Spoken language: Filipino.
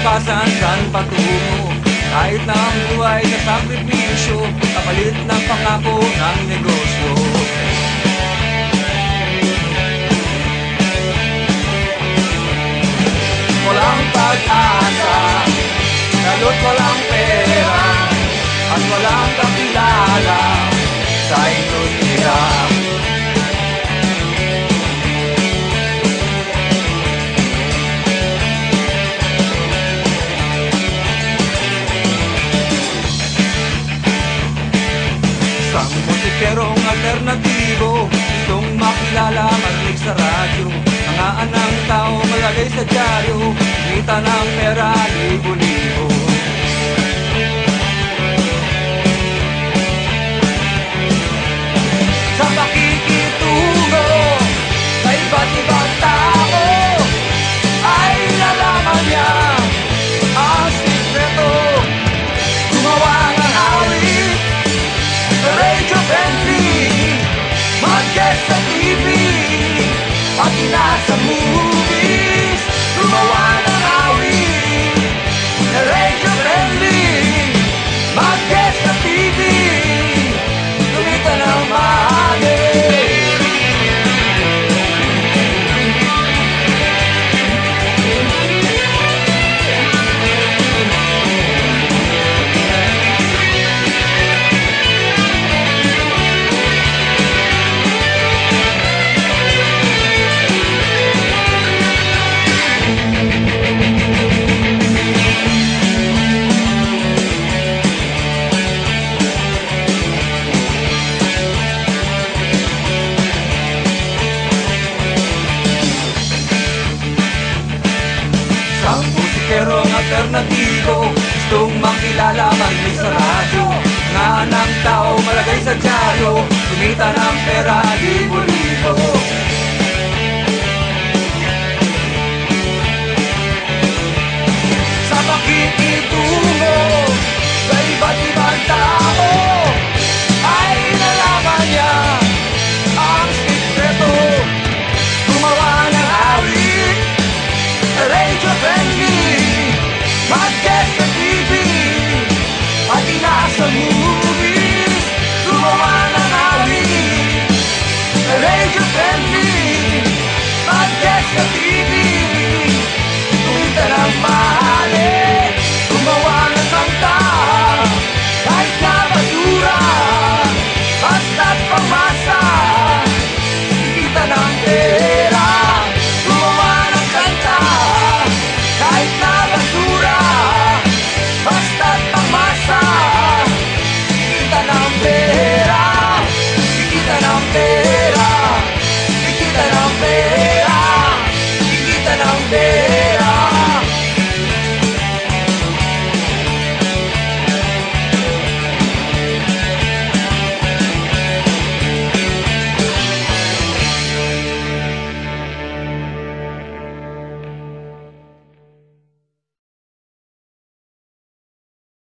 kinabukasan saan patungo. Kahit na ang buhay na sakripisyo, kapalit ng pangako ng negosyo. Walang pag-asa, lalo't walang pera, at walang kakilala sa industriya. Isang musikerong alternatibo, gustong makilala, marinig sa radyo. Hangaan ng tao, malagay sa dyaryo, kita ng pera, libo-libo. Sa pakikitungo sa iba't ibang tao, ay nalaman niya ang sikreto. Gumawa ng awit sa radio friendly, mag-guest sa TV, pati na sa movies. Gumawa ng awit sa radio friendly, mag-guest sa TV, kumita ng mahali. Ang musikerong alternatibo, gustong makilala, marinig sa radyo. Nga ng tao, malagay sa dyaryo, kumita ng pera, libo-libo.